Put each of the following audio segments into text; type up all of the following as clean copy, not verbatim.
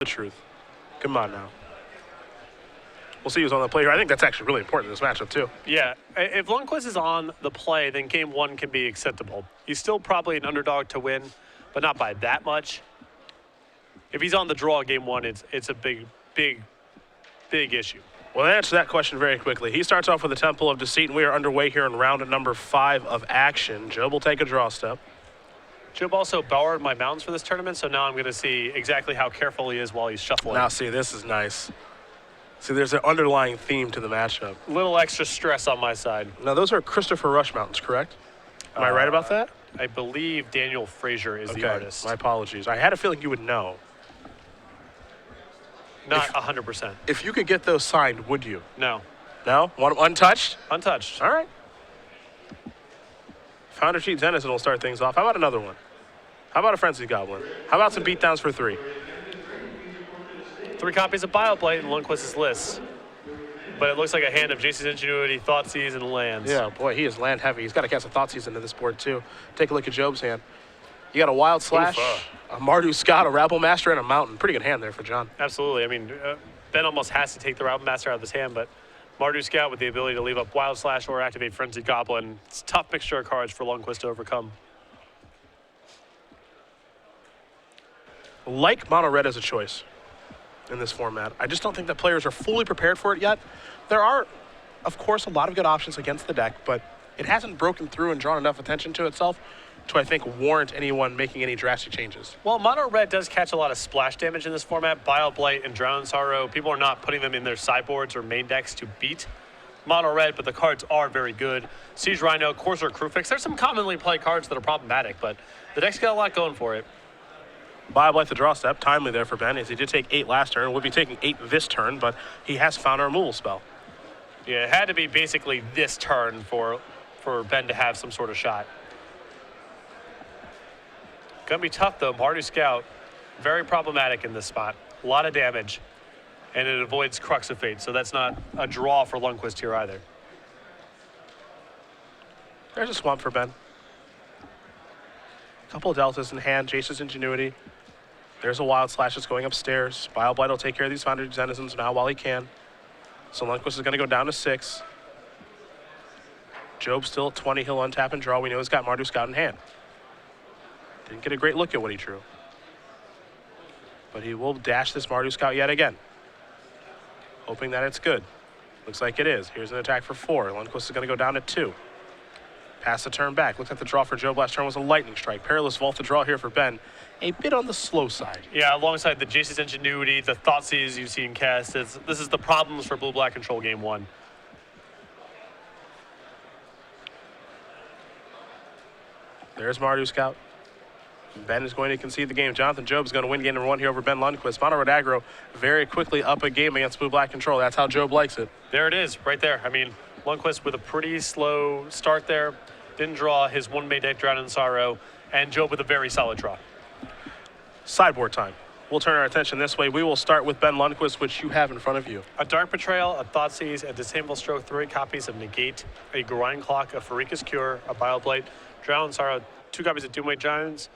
the truth. Come on now. We'll see who's on the play here. I think that's actually really important in this matchup, too. Yeah, if Lundquist is on the play, then game one can be acceptable. He's still probably an underdog to win, but not by that much. If he's on the draw game one, it's a big issue. Well, to answer that question very quickly, he starts off with a Temple of Deceit, and we are underway here in round number 5 of action. Job will take a draw step. Job also borrowed my mountains for this tournament, so now I'm going to see exactly how careful he is while he's shuffling. Now, see, this is nice. See, there's an underlying theme to the matchup. Little extra stress on my side. Now, those are Christopher Rush mountains, correct? Am I right about that? I believe Daniel Frazier is the artist. My apologies. I had a feeling you would know. Not 100%. If you could get those signed, would you? No. No? Untouched? Untouched. All right. Founder Cheat Denizen will start things off. How about another one? How about a Frenzy Goblin? How about some beatdowns for 3? 3 copies of Bioplate in Lundquist's list. But it looks like a hand of Jason's Ingenuity, Thoughtseize, and lands. Yeah, boy, he is land heavy. He's got to cast a Thoughtseize into this board, too. Take a look at Job's hand. You got a Wild Slash, a Mardu Scott, a Rabble Master, and a Mountain. Pretty good hand there for John. Absolutely. I mean, Ben almost has to take the Rabble Master out of his hand, but Mardu Scout with the ability to leave up Wild Slash or activate Frenzied Goblin. It's a tough mixture of cards for Lundquist to overcome. Like Mono Red as a choice in this format. I just don't think that players are fully prepared for it yet. There are, of course, a lot of good options against the deck, but it hasn't broken through and drawn enough attention to itself to, I think, warrant anyone making any drastic changes. Well, Mono Red does catch a lot of splash damage in this format. Bioblight and Drown in Sorrow, people are not putting them in their sideboards or main decks to beat Mono Red, but the cards are very good. Siege Rhino, Corsair Crewfix, there's some commonly played cards that are problematic, but the deck's got a lot going for it. Bioblight the draw step, timely there for Ben, as he did take 8 last turn. Will be taking 8 this turn, but he has found a removal spell. Yeah, it had to be basically this turn for Ben to have some sort of shot. Gonna be tough though. Mardu Scout, very problematic in this spot. A lot of damage, and it avoids Crux of Fate, so that's not a draw for Lundquist here either. There's a Swamp for Ben. Couple of Deltas in hand, Jason's Ingenuity. There's a Wild Slash that's going upstairs. Bioblight will take care of these Founder Denizens now while he can. So Lundquist is going to go down to 6. Job's still at 20. He'll untap and draw. We know he's got Mardu Scout in hand. Didn't get a great look at what he drew. But he will dash this Mardu Scout yet again. Hoping that it's good. Looks like it is. Here's an attack for 4. Lundquist is going to go down to 2. Pass the turn back. Looks like the draw for Job last turn was a Lightning Strike. Perilous Vault to draw here for Ben. A bit on the slow side. Yeah, alongside the Jason's Ingenuity, the Thoughtseize you've seen cast. This is the problems for Blue-Black Control game 1. There's Mardu Scout. Ben is going to concede the game. Jonathan Job is going to win game number 1 here over Ben Lundquist. Mono Red Aggro very quickly up a game against Blue-Black Control. That's how Job likes it. There it is, right there. I mean, Lundquist with a pretty slow start there. Didn't draw his 1-main deck, Drown in Sorrow, and Job with a very solid draw. Sideboard time. We'll turn our attention this way. We will start with Ben Lundquist, which you have in front of you. A Dark Betrayal, a Thoughtseize, a Disable Stroke, 3 copies of Negate, a Grind Clock, a Farika's Cure, a Bioblade, Drown in Sorrow, 2 copies of Doomweight Giants,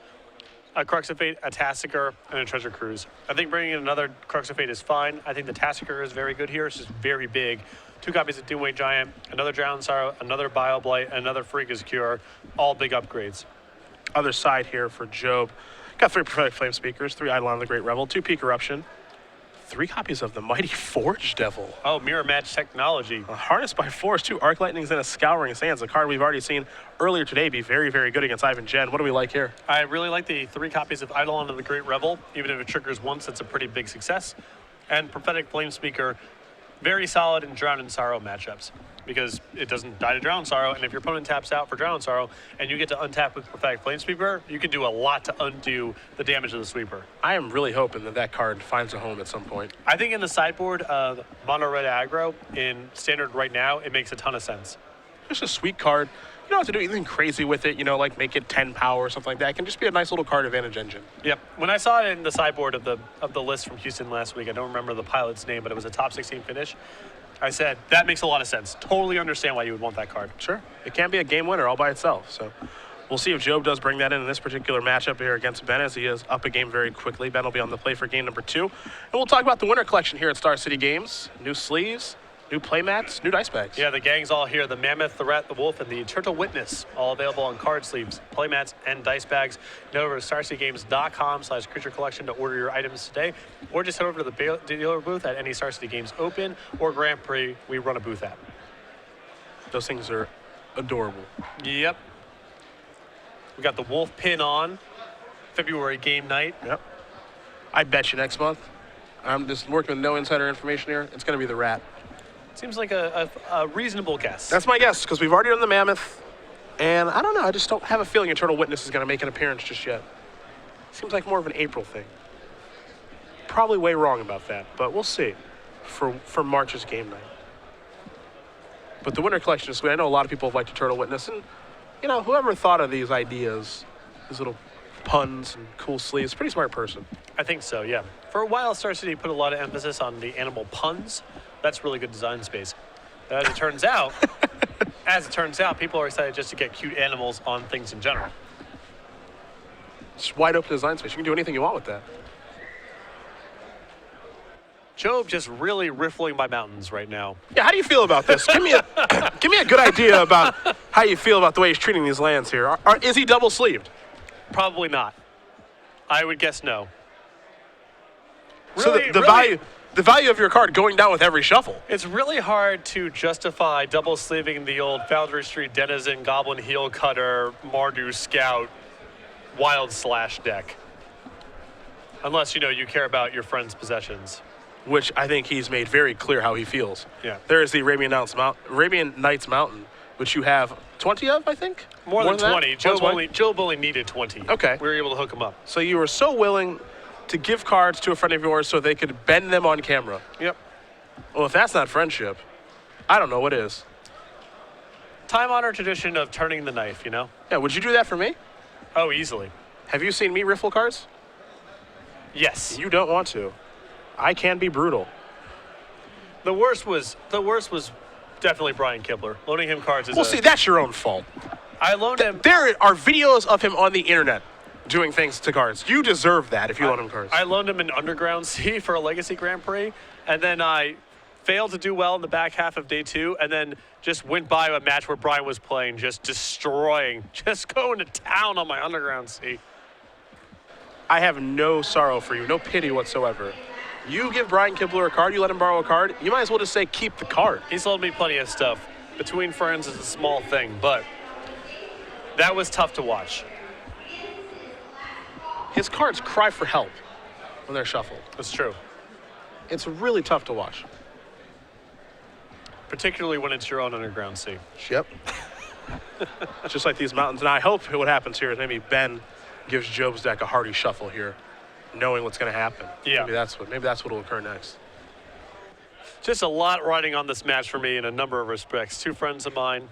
a Crux of Fate, a Tassiker, and a Treasure Cruise. I think bringing in another Crux of Fate is fine. I think the Tassiker is very good here. It's just very big. 2 copies of Doomweight Giant, another Drown in Sorrow, another Bioblight, and another Farika's Cure. All big upgrades. Other side here for Job. Got 3 Prophetic Flame Speakers, 3 Eidolon of the Great Revel, 2 Peak Eruption, 3 copies of the Mighty Forge Devil. Oh, Mirror Match Technology. A Harness by Force, 2 Arc Lightnings, and a Scouring Sands, a card we've already seen earlier today be very, very good against Ivan Jen. What do we like here? I really like the 3 copies of Eidolon of the Great Revel. Even if it triggers once, it's a pretty big success. And Prophetic Flame Speaker, very solid in Drown in Sorrow matchups, because it doesn't die to Drown in Sorrow, and if your opponent taps out for Drown in Sorrow and you get to untap with Prophetic Flame Sweeper, you can do a lot to undo the damage of the sweeper. I am really hoping that that card finds a home at some point. I think in the sideboard of Mono Red Aggro in Standard right now, it makes a ton of sense. Just a sweet card. You don't have to do anything crazy with it, you know, like make it 10 power or something like that. It can just be a nice little card advantage engine. Yep. When I saw it in the sideboard of the list from Houston last week, I don't remember the pilot's name, but it was a top 16 finish. I said, that makes a lot of sense. Totally understand why you would want that card. Sure. It can be a game winner all by itself. So We'll see if Job does bring that in this particular matchup here against Ben, as he is up a game very quickly. Ben will be on the play for game number 2. And we'll talk about the winter collection here at Star City Games. New sleeves, new play mats, new dice bags. Yeah, the gang's all here. The Mammoth, the Rat, the Wolf, and the Turtle Witness, all available on card sleeves, play mats, and dice bags. Head over to StarCityGames.com/creature collection to order your items today, or just head over to the dealer booth at any Star City Games Open or Grand Prix we run a booth at. Those things are adorable. Yep. We got the Wolf pin on, February game night. Yep. I bet you next month, I'm just working with no insider information here, it's going to be the Rat. Seems like a reasonable guess. That's my guess, because we've already done the Mammoth, and I don't know, I just don't have a feeling Eternal Witness is going to make an appearance just yet. Seems like more of an April thing. Probably way wrong about that, but we'll see for March's game night. But the winter collection is sweet. I know a lot of people have liked Eternal Witness, and you know, whoever thought of these ideas, these little puns and cool sleeves, pretty smart person. I think so, yeah. For a while, Star City put a lot of emphasis on the animal puns. That's really good design space. As it turns out, people are excited just to get cute animals on things in general. It's wide open design space. You can do anything you want with that. Job just really riffling by mountains right now. Yeah, how do you feel about this? Give me a good idea about how you feel about the way he's treating these lands here. Is he double sleeved? Probably not. I would guess no. So the value of your card going down with every shuffle. It's really hard to justify double sleeving the old Foundry Street Denizen, Goblin Heel Cutter, Mardu Scout, Wild Slash deck. Unless, you care about your friend's possessions. Which I think he's made very clear how he feels. Yeah. There is the Arabian Nights Mountain, which you have 20 of, I think? More than 20. Job only needed 20. Okay. We were able to hook him up. So you were so willing to give cards to a friend of yours so they could bend them on camera. Yep. Well, if that's not friendship, I don't know what is. Time-honored tradition of turning the knife, Yeah, would you do that for me? Oh, easily. Have you seen me riffle cards? Yes. You don't want to. I can be brutal. The worst was definitely Brian Kibler. Loaning him cards is see, that's your own fault. I loaned him. There are videos of him on the internet doing things to cards. You deserve that if you loan him cards. I loaned him an Underground Sea for a Legacy Grand Prix, and then I failed to do well in the back half of day 2, and then just went by a match where Brian was playing, just destroying, just going to town on my Underground Sea. I have no sorrow for you, no pity whatsoever. You give Brian Kibler a card, you let him borrow a card, you might as well just say keep the card. He's loaned me plenty of stuff. Between friends is a small thing, but that was tough to watch. His cards cry for help when they're shuffled. That's true. It's really tough to watch. Particularly when it's your own Underground Sea. Yep. Just like these mountains. And I hope what happens here is maybe Ben gives Job's deck a hearty shuffle here, knowing what's going to happen. Yeah. Maybe that's what will occur next. Just a lot riding on this match for me in a number of respects. 2 friends of mine.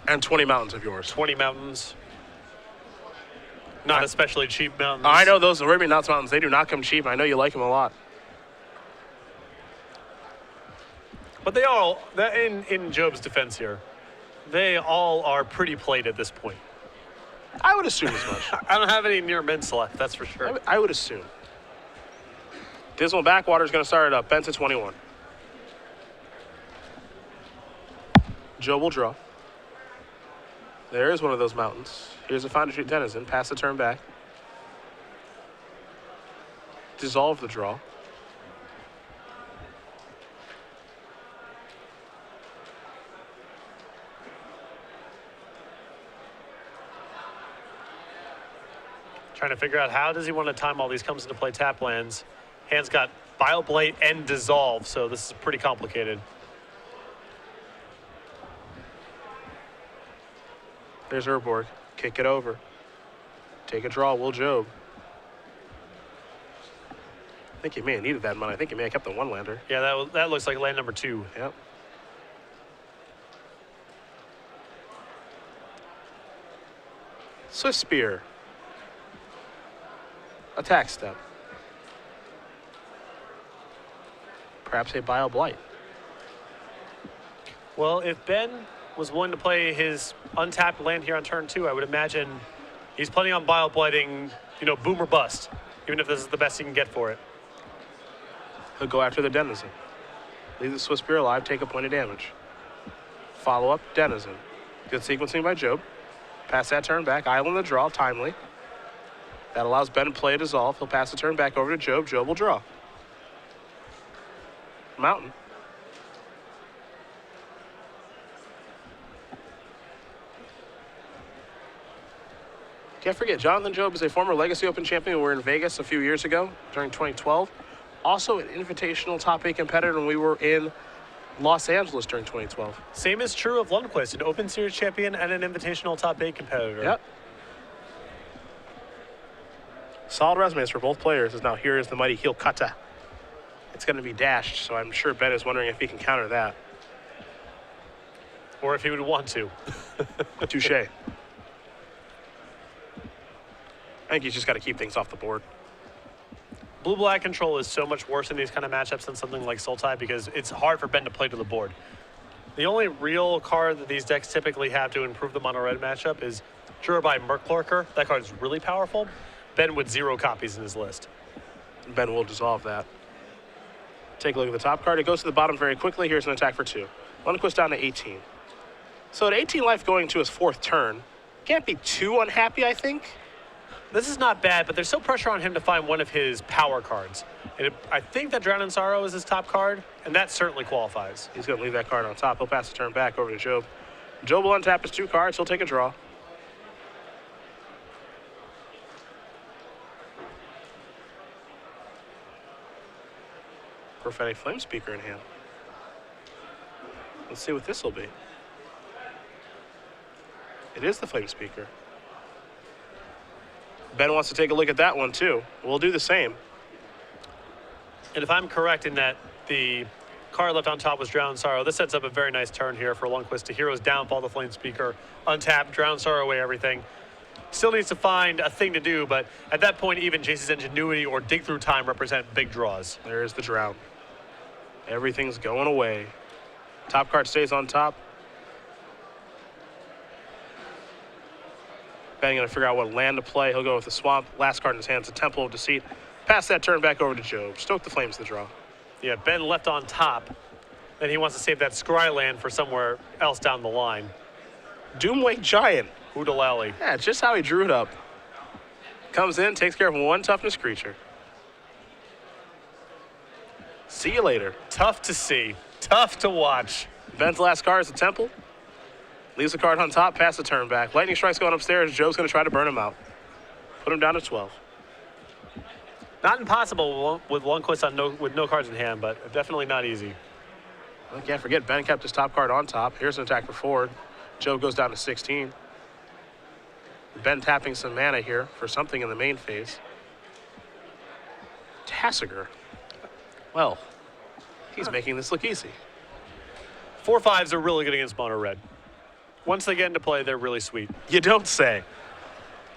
And 20 mountains of yours. 20 mountains. Not especially cheap mountains. I know those Arabian Nights mountains, they do not come cheap. I know you like them a lot. But they all, in Job's defense here, they all are pretty played at this point. I would assume as much. I don't have any near mints left, that's for sure. I would assume. Dismal Backwater is going to start it up. Ben's at 21. Joe will draw. There is one of those mountains. Here's a Foundry Street Denizen. Pass the turn back. Dissolve the draw. Trying to figure out how does he want to time all these comes into play tap lands. Hand's got Bile-Blight and Dissolve, so this is pretty complicated. There's Urborg. Kick it over. Take a draw, Will Job. I think he may have needed that money. I think he may have kept the one lander. Yeah, that looks like land number 2. Yep. Swift Spear. Attack step. Perhaps a Bile Blight. Well, if Ben was willing to play his untapped land here on turn 2, I would imagine he's planning on Bile Blighting, boom or bust, even if this is the best he can get for it. He'll go after the Denizen. Leave the Swiss Spear alive, take a point of damage. Follow up, Denizen. Good sequencing by Job. Pass that turn back, Island the draw, timely. That allows Ben to play a Dissolve. He'll pass the turn back over to Job. Job will draw. Mountain. Can't forget, Jonathan Job is a former Legacy Open champion. We were in Vegas a few years ago during 2012. Also an invitational top 8 competitor when we were in Los Angeles during 2012. Same is true of Lundquist, an Open Series champion and an invitational top 8 competitor. Yep. Solid resumes for both players. As now here is the mighty heel kata. It's going to be dashed, so I'm sure Ben is wondering if he can counter that. Or if he would want to. Touche. I think he's just got to keep things off the board. Blue-black control is so much worse in these kind of matchups than something like Sultai because it's hard for Ben to play to the board. The only real card that these decks typically have to improve the mono-red matchup is Jurabai Merclorker. That card is really powerful. Ben with 0 copies in his list. Ben will dissolve that. Take a look at the top card. It goes to the bottom very quickly. Here's an attack for 2. Lundquist down to 18. So at 18 life going to his 4th turn, can't be too unhappy, I think. This is not bad, but there's still pressure on him to find one of his power cards. And I think that Drown in Sorrow is his top card, and that certainly qualifies. He's going to leave that card on top. He'll pass the turn back over to Job. Job will untap his 2 cards. He'll take a draw. Prophetic Flame Speaker in hand. Let's see what this will be. It is the Flame Speaker. Ben wants to take a look at that one too. We'll do the same. And if I'm correct in that the card left on top was Drown in Sorrow, this sets up a very nice turn here for Lundquist to Hero's Downfall, the Flame Speaker, untap, Drown in Sorrow away everything. Still needs to find a thing to do, but at that point, even Jace's Ingenuity or Dig Through Time represent big draws. There's the Drown. Everything's going away. Top card stays on top. Ben going to figure out what land to play. He'll go with the Swamp. Last card in his hand is a Temple of Deceit. Pass that turn back over to Job. Stoke the Flames to draw. Yeah, Ben left on top. Then he wants to save that Scry land for somewhere else down the line. Doomwake Giant. Hoodalally. Yeah, just how he drew it up. Comes in, takes care of 1 toughness creature. See you later. Tough to see. Tough to watch. Ben's last card is a Temple. Leaves the card on top, pass the turn back. Lightning Strike's going upstairs. Joe's going to try to burn him out. Put him down to 12. Not impossible with Lundquist with no cards in hand, but definitely not easy. Well, can't forget, Ben kept his top card on top. Here's an attack for forward. Joe goes down to 16. Ben tapping some mana here for something in the main phase. Tassiger. Well, he's making this look easy. 4/5s are really good against mono red. Once they get into play, they're really sweet. You don't say.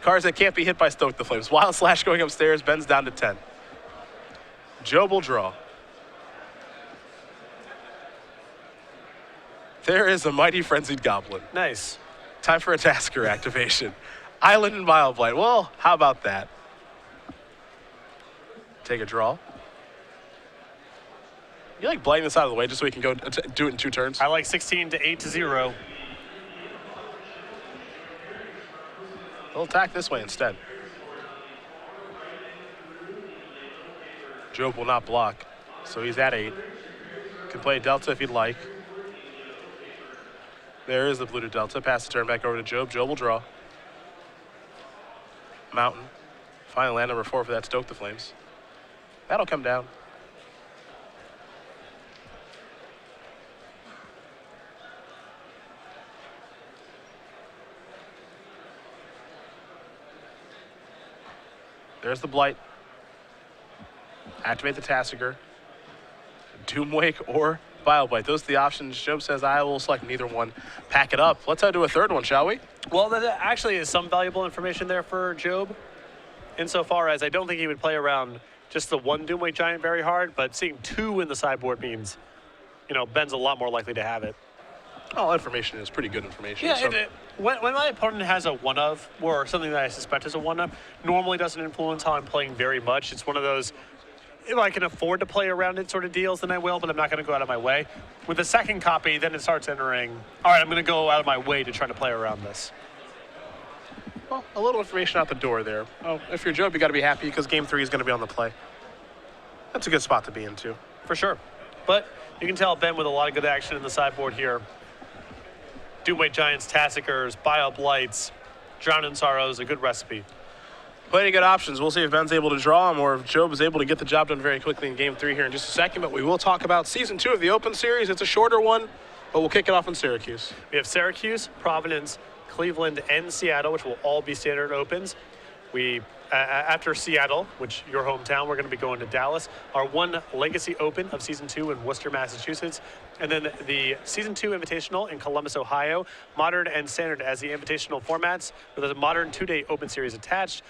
Cards that can't be hit by Stoke the Flames. Wild Slash going upstairs. Ben's down to 10. Job will draw. There is a Mighty Frenzied Goblin. Nice. Time for a Tasker activation. Island and Vile Blight. Well, how about that? Take a draw. You like blighting this out of the way just so we can go do it in 2 turns? I like 16 to 8 to 0. He'll attack this way instead. Job will not block, so he's at 8. Can play Delta if he'd like. There is the blue to Delta. Pass the turn back over to Job. Job will draw. Mountain. Final land number 4 for that Stoke the Flames. That'll come down. There's the Blight. Activate the Tassiger. Doomwake or Vile Blight. Those are the options. Job says I will select neither one. Pack it up. Let's do a third one, shall we? Well, that actually is some valuable information there for Job. Insofar as I don't think he would play around just the 1 Doomwake Giant very hard, but seeing 2 in the sideboard means, Ben's a lot more likely to have it. All information is pretty good information. Yeah, so. when my opponent has a one of, or something that I suspect is a one of, normally doesn't influence how I'm playing very much. It's one of those, if I can afford to play around it sort of deals, then I will, but I'm not going to go out of my way. With the second copy, then it starts entering, all right, I'm going to go out of my way to try to play around this. Well, a little information out the door there. Oh, if you're Job, you got to be happy because Game 3 is going to be on the play. That's a good spot to be in, too. For sure. But you can tell Ben with a lot of good action in the sideboard here. Doomweight Giants, Tassikers, Bio Blights, Drown in Sorrows, a good recipe. Plenty of good options. We'll see if Ben's able to draw them or if Job is able to get the job done very quickly in Game 3 here in just a second. But we will talk about Season 2 of the Open Series. It's a shorter one, but we'll kick it off in Syracuse. We have Syracuse, Providence, Cleveland, and Seattle, which will all be standard opens. We, after Seattle, which your hometown, we're going to be going to Dallas. Our one Legacy Open of Season 2 in Worcester, Massachusetts. And then the Season 2 Invitational in Columbus, Ohio. Modern and standard as the invitational formats, with a modern 2-day Open Series attached.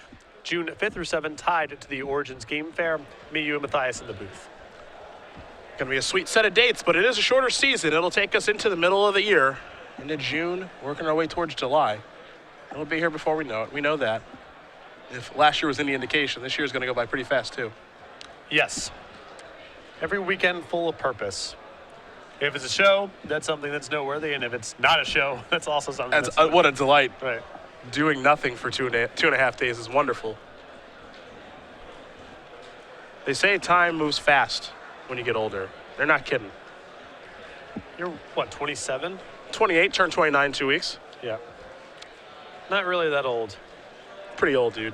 June 5th through 7th, tied to the Origins Game Fair. Me, you, and Matthias in the booth. Going to be a sweet set of dates, but it is a shorter season. It'll take us into the middle of the year, into June, working our way towards July. It'll be here before we know it. We know that. If last year was any indication, this year is going to go by pretty fast, too. Yes. Every weekend full of purpose. If it's a show, that's something that's noteworthy, and if it's not a show, that's also something that's what a delight. Right. Doing nothing for two and a half days is wonderful. They say time moves fast when you get older. They're not kidding. You're, what, 27? 28, turned 29 in 2 weeks. Yeah. Not really that old. Pretty old, dude.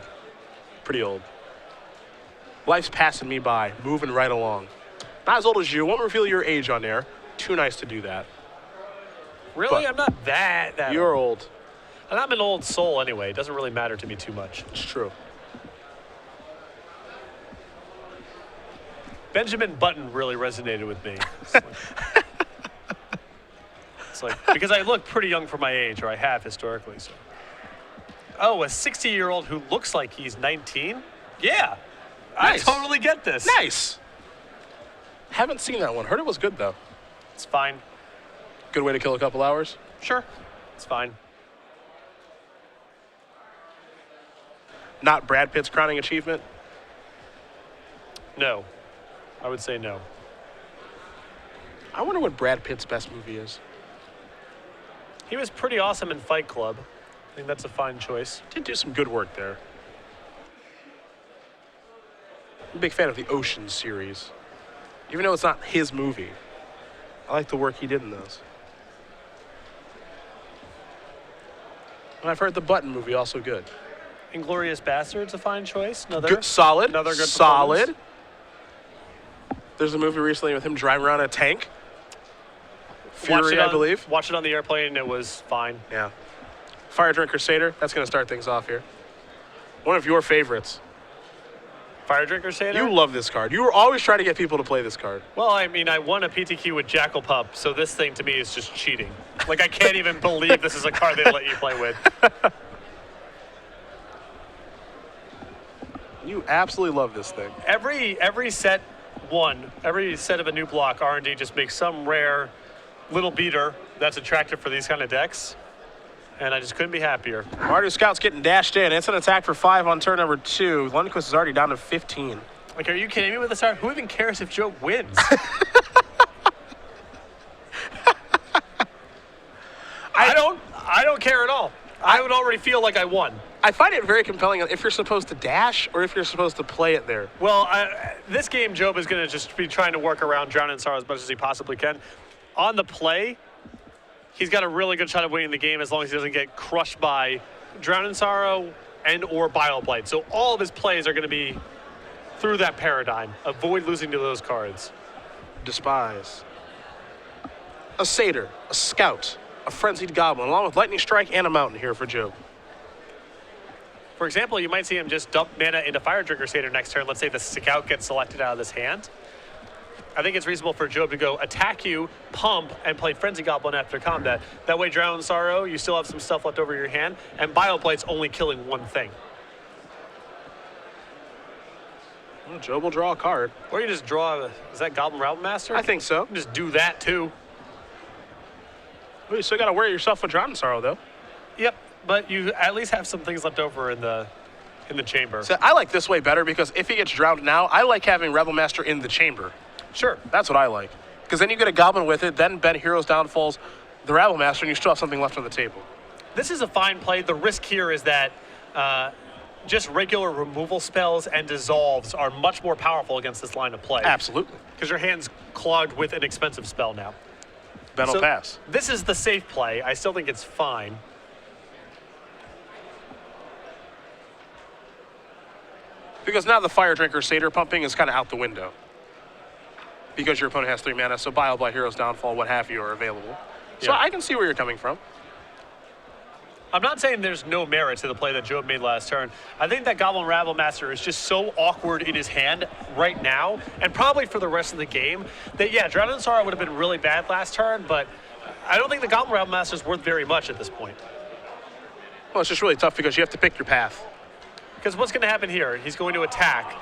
Pretty old. Life's passing me by, moving right along. Not as old as you. Won't reveal your age on air. Too nice to do that. Really? But I'm not that you're old. old. And I'm an old soul anyway. It doesn't really matter to me too much. It's true. Benjamin Button really resonated with me. It's like because I look pretty young for my age, or I have historically. So. Oh, a 60-year-old who looks like he's 19? Yeah. Nice. I totally get this. Nice. Haven't seen that one. Heard it was good, though. It's fine. Good way to kill a couple hours. Sure. It's fine. Not Brad Pitt's crowning achievement. No. I would say no. I wonder what Brad Pitt's best movie is. He was pretty awesome in Fight Club. I think that's a fine choice. Did do some good work there. I'm a big fan of the Ocean series. Even though it's not his movie, I like the work he did in those. And I've heard the Button movie also good. Inglourious Bastards, a fine choice. Another solid. Another good solid. performance. There's a movie recently with him driving around in a tank. Fury, I believe. Watched it on the airplane, and it was fine. Yeah. Fire Drink Crusader. That's going to start things off here. One of your favorites. Fire Drink Crusader? You love this card. You were always trying to get people to play this card. Well, I mean, I won a PTQ with Jackal Pup, so this thing to me is just cheating. Like, I can't even believe this is a card they let you play with. You absolutely love this thing. Every set every set of a new block, R&D just makes some rare little beater that's attractive for these kind of decks. And I just couldn't be happier. Mardu Scout's getting dashed in. It's an attack for 5 on turn number 2. Lundquist is already down to 15. Like, are you kidding me with this card? Who even cares if Joe wins? I don't care at all. I would already feel like I won. I find it very compelling if you're supposed to dash or if you're supposed to play it there. Well, this game, Job is going to just be trying to work around Drown in Sorrow as much as he possibly can. On the play, he's got a really good shot of winning the game as long as he doesn't get crushed by Drown in Sorrow and or Bile Blight. So all of his plays are going to be through that paradigm. Avoid losing to those cards. Despise. A Satyr, a Scout, a Frenzied Goblin, along with Lightning Strike and a Mountain here for Job. For example, you might see him just dump mana into Fire Drinker Satyr next turn. Let's say the Scout gets selected out of this hand. I think it's reasonable for Job to go attack you, pump, and play Frenzy Goblin after combat. That way, Drown in Sorrow, you still have some stuff left over your hand, and Bioplate's only killing one thing. Well, Job will draw a card. Or you just draw, is that Goblin Realm Master? I think so. You can just do that too. Well, you still got to worry yourself with Drown in Sorrow, though. Yep, but you at least have some things left over in the chamber. So I like this way better because if he gets drowned now, I like having Rebel Master in the chamber. Sure. That's what I like. Because then you get a Goblin with it, then Ben Heroes Downfalls the Rebel Master, and you still have something left on the table. This is a fine play. The risk here is that just regular removal spells and dissolves are much more powerful against this line of play. Absolutely. Because your hand's clogged with an expensive spell now. Ben will pass. This is the safe play. I still think it's fine. Because now the Fire Drinker Satyr pumping is kind of out the window. Because your opponent has 3 mana, so Bile Blight, Hero's Downfall, what have you are available. So Yeah. I can see where you're coming from. I'm not saying there's no merit to the play that Job made last turn. I think that Goblin Rabble Master is just so awkward in his hand right now, and probably for the rest of the game, that yeah, Drown in Sorrow would have been really bad last turn, but I don't think the Goblin Rabble Master is worth very much at this point. Well, it's just really tough because you have to pick your path. Because what's going to happen here? He's going to attack.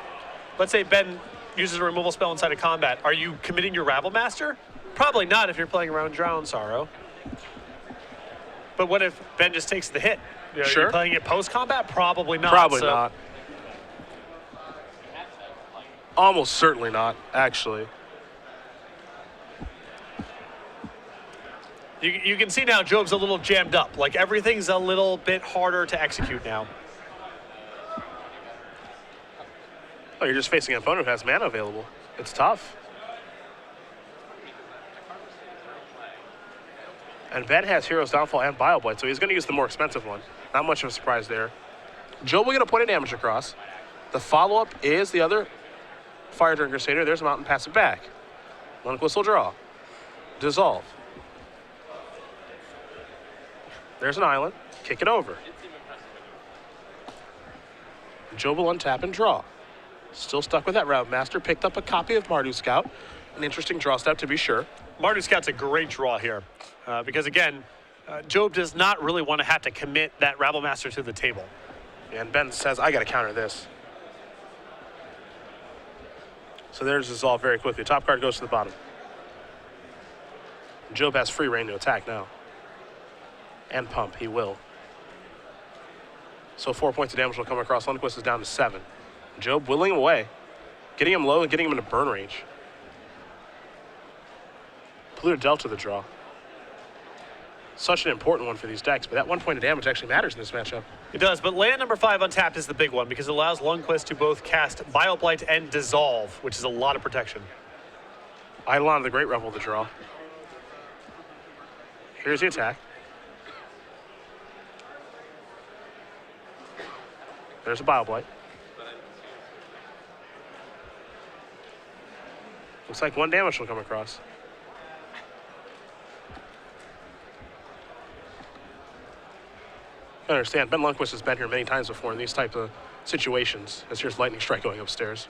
Let's say Ben uses a removal spell inside of combat. Are you committing your Rabble Master? Probably not if you're playing around Drown in Sorrow. But what if Ben just takes the hit? You know, Sure. You're playing it post-combat? Probably not. Probably So not. Almost certainly not, actually. You can see now Job's a little jammed up. Like everything's a little bit harder to execute now. Oh, you're just facing an opponent who has mana available. It's tough. And Ben has Hero's Downfall and Bile Blight, so he's going to use the more expensive one. Not much of a surprise there. Joe will get a point of damage across. The follow-up is the other Fire Drinker Satyr. There's a Mountain, pass it back. Lundquist will draw. Dissolve. There's an island. Kick it over. Joe will untap and draw. Still stuck with that Route Master. Picked up a copy of Mardu Scout. An interesting draw step to be sure. Mardu Scout's a great draw here. Because again, Job does not really want to have to commit that Rabble Master to the table. And Ben says, I got to counter this. So there's Dissolve very quickly. Top card goes to the bottom. Job has free reign to attack now. And pump, he will. So 4 points of damage will come across. Lundquist is down to 7. Job willing him away. Getting him low and getting him into burn range. Polluted Delta the draw. Such an important one for these decks, but that 1 point of damage actually matters in this matchup. It does, but land number 5 untapped is the big one because it allows Lundquist to both cast Bile Blight and Dissolve, which is a lot of protection. Eidolon the Great Revel the draw. Here's the attack. There's a Bile Blight. Looks like 1 damage will come across. I understand, Ben Lundquist has been here many times before in these types of situations, as here's Lightning Strike going upstairs.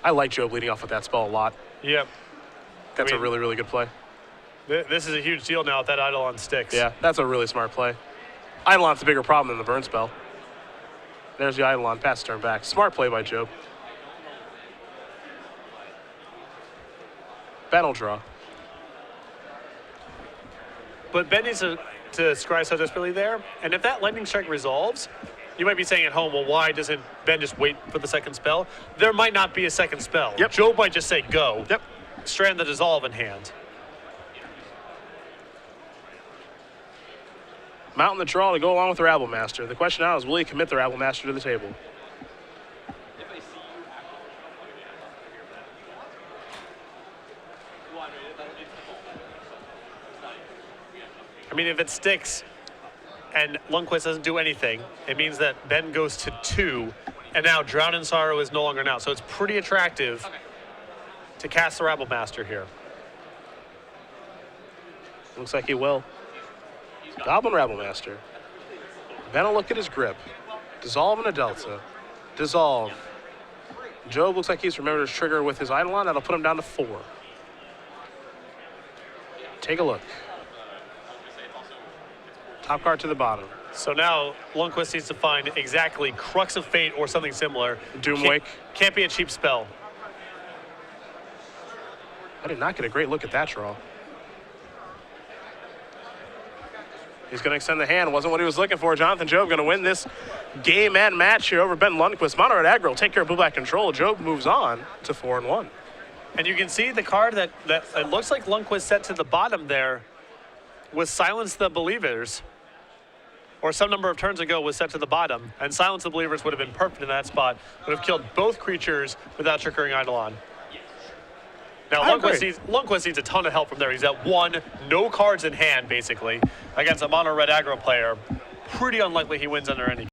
I like Job leading off with that spell a lot. Yep. That's a really, really good play. This is a huge deal now if that Eidolon sticks. Yeah, that's a really smart play. Eidolon's a bigger problem than the burn spell. There's the Eidolon, pass turn back. Smart play by Job. Ben will draw. But Ben needs to scry so desperately there. And if that Lightning Strike resolves, you might be saying at home, well, why doesn't Ben just wait for the second spell? There might not be a second spell. Yep. Job might just say go. Yep. Strand the Dissolve in hand. Mountain the draw to go along with the Rabble Master. The question now is, will he commit the Rabble Master to the table? I mean, if it sticks and Lundquist doesn't do anything, it means that Ben goes to 2, and now Drown in Sorrow is no longer now. So it's pretty attractive to cast the Rabble Master here. Looks like he will. Goblin Rabble Master. Ben will look at his grip. Dissolve and a Delta. Dissolve. Job looks like he's remembered his trigger with his Eidolon. That'll put him down to 4. Take a look. Top card to the bottom. So now Lundquist needs to find exactly Crux of Fate or something similar. Doomwake. Can't be a cheap spell. I did not get a great look at that draw. He's going to extend the hand. Wasn't what he was looking for. Jonathan Job going to win this game and match here over Ben Lundquist. Mono Red Aggro will take care of blue-black control. Job moves on to 4-1. And you can see the card that it looks like Lundquist set to the bottom there was Silence the Believers, or some number of turns ago was set to the bottom, and Silence the Believers would have been perfect in that spot, would have killed both creatures without triggering Eidolon. Now, Lundquist needs a ton of help from there. He's at 1, no cards in hand, basically, against a mono red aggro player. Pretty unlikely he wins under any